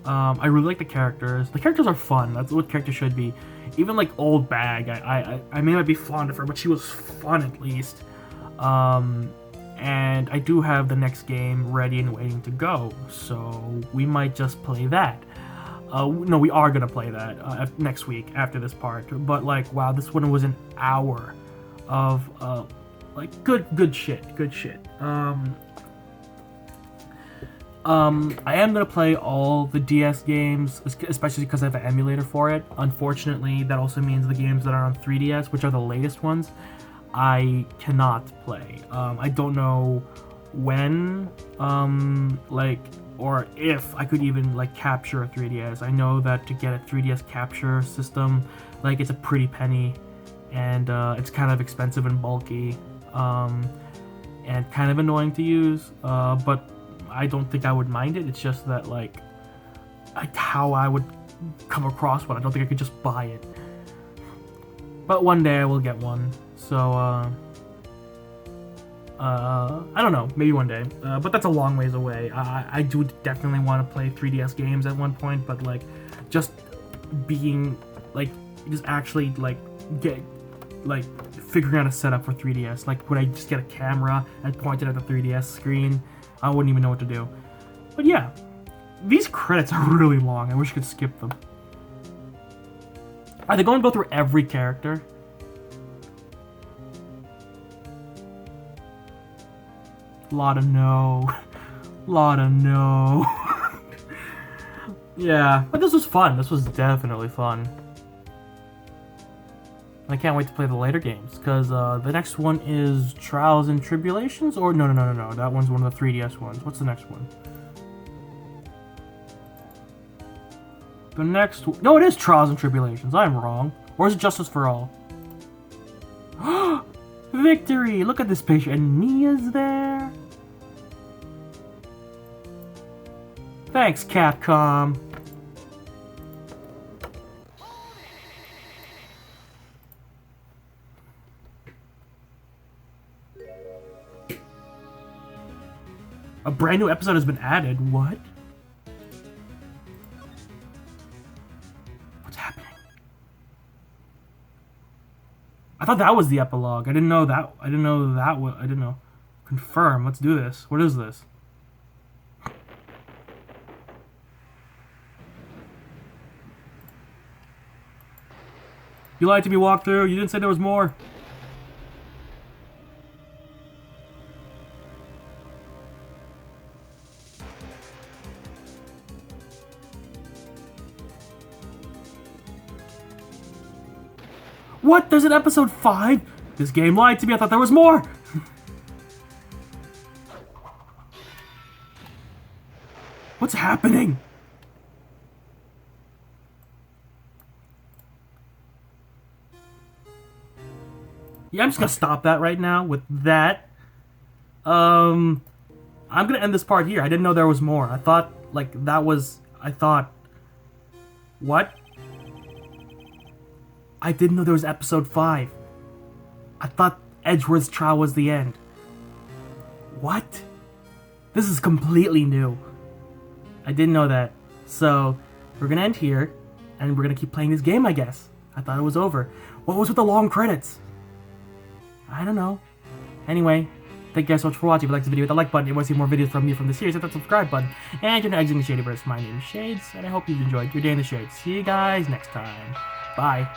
I really like the characters. The characters are fun. That's what characters should be. Even like Old Bag, I may not be fond of her, but she was fun at least. And I do have the next game ready and waiting to go, so we might just play that. No, we are gonna play that next week after this part. But like, wow, this one was an hour of like good shit. I am gonna play all the DS games, especially because I have an emulator for it. Unfortunately, that also means the games that are on 3DS, which are the latest ones, I cannot play. I don't know when, like, or if I could even, like, capture a 3DS. I know that to get a 3DS capture system, like, it's a pretty penny, and it's kind of expensive and bulky, and kind of annoying to use, but I don't think I would mind it. It's just that, like how I would come across one. I don't think I could just buy it. But one day I will get one. So, I don't know. Maybe one day. But that's a long ways away. I do definitely want to play 3DS games at one point, but, like, just being, like, just actually, like, figuring out a setup for 3DS. Like, would I just get a camera and point it at the 3DS screen? I wouldn't even know what to do. But yeah, these credits are really long. I wish I could skip them. Are they going to go through every character? Lot of no. Yeah, but this was fun. This was definitely fun. I can't wait to play the later games, because the next one is Trials and Tribulations, or no, that one's one of the 3DS ones. What's the next one? The next one... No, it is Trials and Tribulations. I'm wrong. Or is it Justice for All? Victory! Look at this picture, and Mia's there. Thanks, Capcom. A brand new episode has been added. What? What's happening? I thought that was the epilogue. I didn't know that. I didn't know. Confirm. Let's do this. What is this? You lied to me, walkthrough. You didn't say there was more. What? There's an episode 5? This game lied to me. I thought there was more. What's happening? Yeah, I'm just gonna stop that right now with that. I'm gonna end this part here. I didn't know there was more. I thought, like, what? I didn't know there was episode 5. I thought Edgeworth's trial was the end. What? This is completely new. I didn't know that. So, we're gonna end here, and we're gonna keep playing this game, I guess. I thought it was over. What was with the long credits? I don't know. Anyway, thank you guys so much for watching. If you liked the video, hit the like button. If you want to see more videos from me from the series, hit that subscribe button. And you're not exiting the Shadyverse. My name is Shades, and I hope you enjoyed your day in the Shades. See you guys next time. Bye.